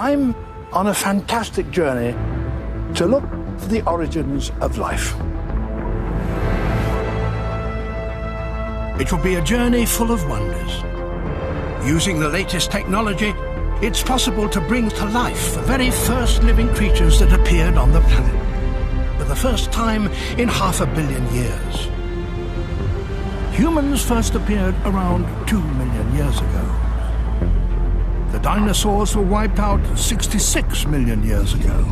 I'm on a fantastic journey to look for the origins of life. It will be a journey full of wonders. Using the latest technology, it's possible to bring to life the very first living creatures that appeared on the planet, for the first time in 500 million years. Humans first appeared around 2 million years ago. The dinosaurs were wiped out 66 million years ago.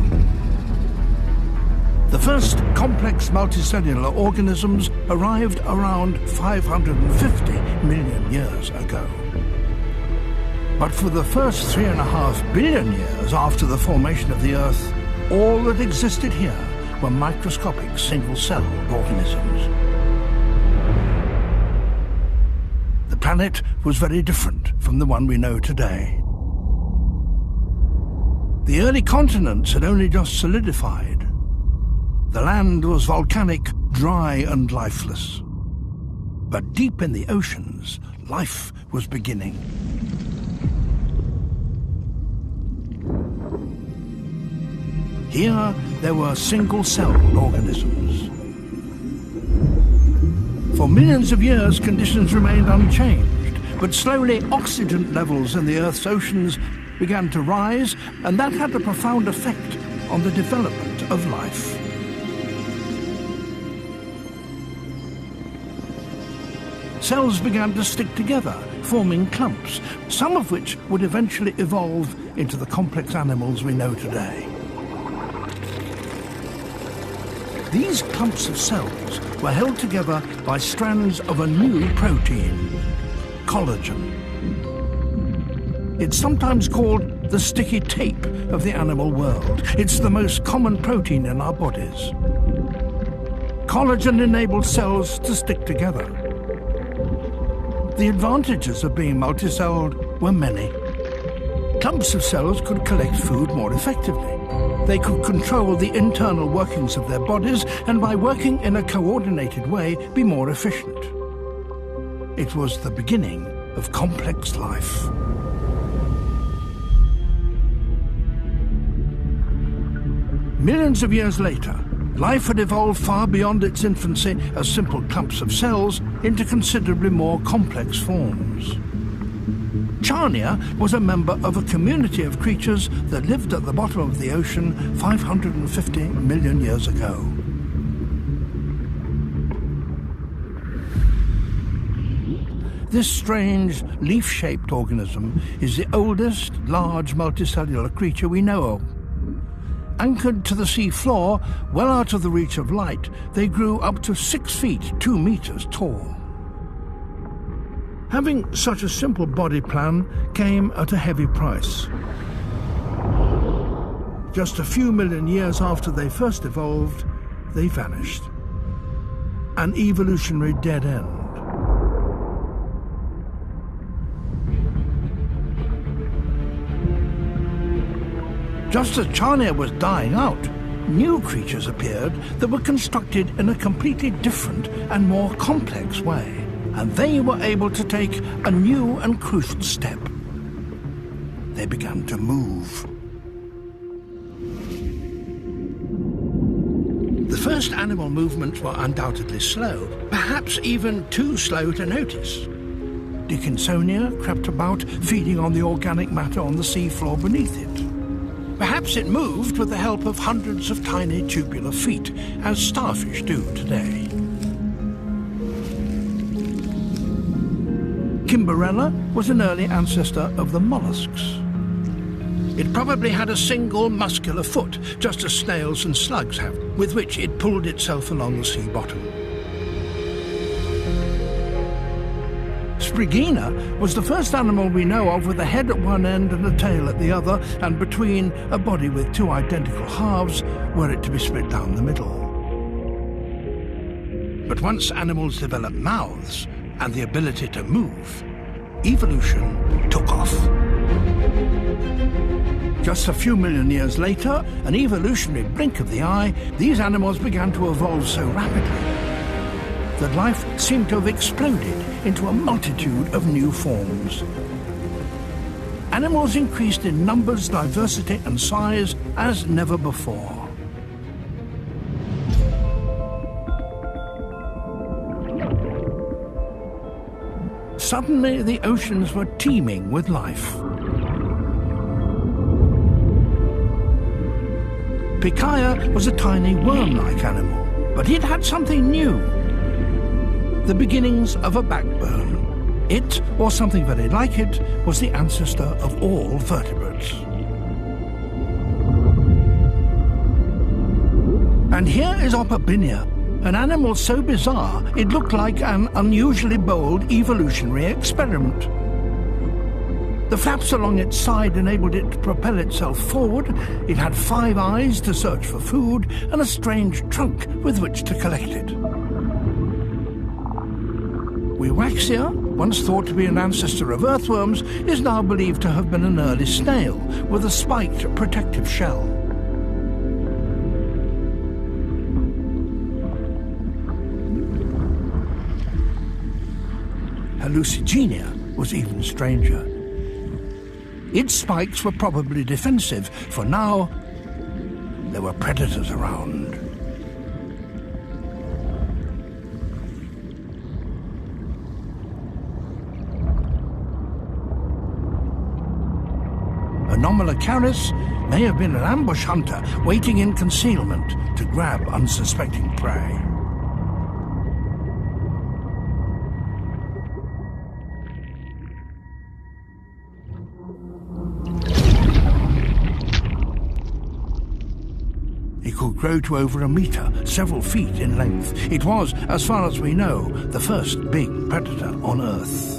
The first complex multicellular organisms arrived around 550 million years ago. But for the first 3.5 billion years after the formation of the Earth, all that existed here were microscopic single-celled organisms. The planet was very different from the one we know today. The early continents had only just solidified. The land was volcanic, dry and lifeless. But deep in the oceans, life was beginning. Here, there were single-celled organisms. For millions of years, conditions remained unchanged, but slowly oxygen levels in the Earth's oceans began to rise, and that had a profound effect on the development of life. Cells began to stick together, forming clumps, some of which would eventually evolve into the complex animals we know today. These clumps of cells were held together by strands of a new protein, collagen. It's sometimes called the sticky tape of the animal world. It's the most common protein in our bodies. Collagen enabled cells to stick together. The advantages of being multicelled were many. Clumps of cells could collect food more effectively. They could control the internal workings of their bodies and, by working in a coordinated way, be more efficient. It was the beginning of complex life. Millions of years later, life had evolved far beyond its infancy as simple clumps of cells into considerably more complex forms. Charnia was a member of a community of creatures that lived at the bottom of the ocean 550 million years ago. This strange leaf-shaped organism is the oldest large multicellular creature we know of. Anchored to the sea floor, well out of the reach of light, they grew up to 6 feet, 2 meters tall. Having such a simple body plan came at a heavy price. Just a few million years after they first evolved, they vanished. An evolutionary dead end. Just as Charnia was dying out, new creatures appeared that were constructed in a completely different and more complex way. And they were able to take a new and crucial step. They began to move. The first animal movements were undoubtedly slow, perhaps even too slow to notice. Dickinsonia crept about, feeding on the organic matter on the seafloor beneath it. Perhaps it moved with the help of hundreds of tiny tubular feet, as starfish do today. Kimberella was an early ancestor of the mollusks. It probably had a single muscular foot, just as snails and slugs have, with which it pulled itself along the sea bottom. Sprigina was the first animal we know of with a head at one end and a tail at the other, and between a body with two identical halves, were it to be split down the middle. But once animals developed mouths and the ability to move, evolution took off. Just a few million years later, an evolutionary blink of the eye, these animals began to evolve so rapidly that life seemed to have exploded into a multitude of new forms. animals increased in numbers, diversity and size as never before. Suddenly, the oceans were teeming with life. Pikaia was a tiny worm-like animal, but it had something new. The beginnings of a backbone. It, or something very like it, was the ancestor of all vertebrates. And here is Opabinia, an animal so bizarre it looked like an unusually bold evolutionary experiment. The flaps along its side enabled it to propel itself forward. It had 5 eyes to search for food and a strange trunk with which to collect it. Wiwaxia, once thought to be an ancestor of earthworms, is now believed to have been an early snail with a spiked protective shell. Hallucigenia was even stranger. Its spikes were probably defensive, for now there were predators around. Anomalocaris may have been an ambush hunter waiting in concealment to grab unsuspecting prey. It could grow to over a metre, several feet in length. It was, as far as we know, the first big predator on Earth.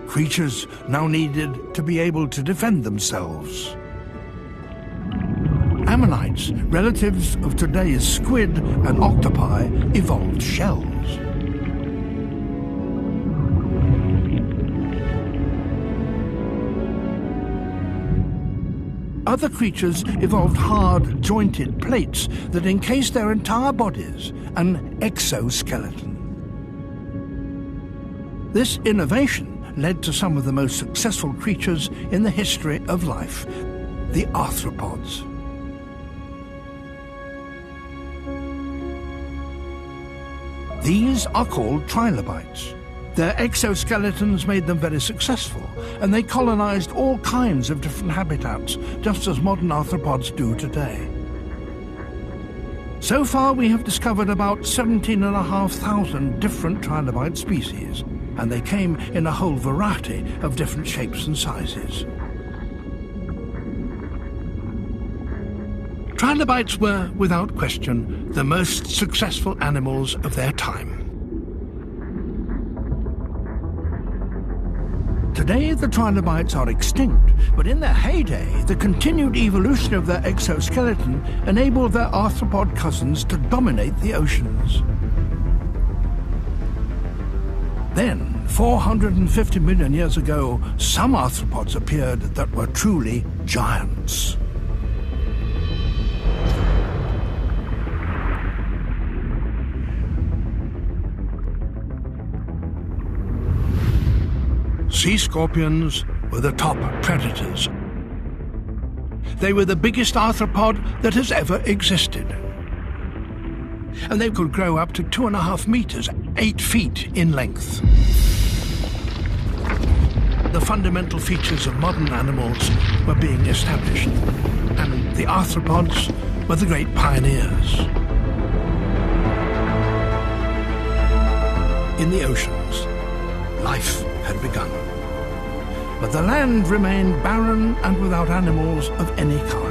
Creatures now needed to be able to defend themselves. Ammonites, relatives of today's squid and octopi, evolved shells. Other creatures evolved hard, jointed plates that encased their entire bodies, an exoskeleton. This innovation led to some of the most successful creatures in the history of life, the arthropods. These are called trilobites. Their exoskeletons made them very successful, and they colonized all kinds of different habitats, just as modern arthropods do today. So far, we have discovered about 17,500 different trilobite species, and they came in a whole variety of different shapes and sizes. Trilobites were, without question, the most successful animals of their time. Today, the trilobites are extinct, but in their heyday, the continued evolution of their exoskeleton enabled their arthropod cousins to dominate the oceans. Then, 450 million years ago, some arthropods appeared that were truly giants. Sea scorpions were the top predators. They were the biggest arthropod that has ever existed. And they could grow up to 2.5 meters, 8 feet in length. The fundamental features of modern animals were being established, and the arthropods were the great pioneers. In the oceans, life had begun. But the land remained barren and without animals of any kind.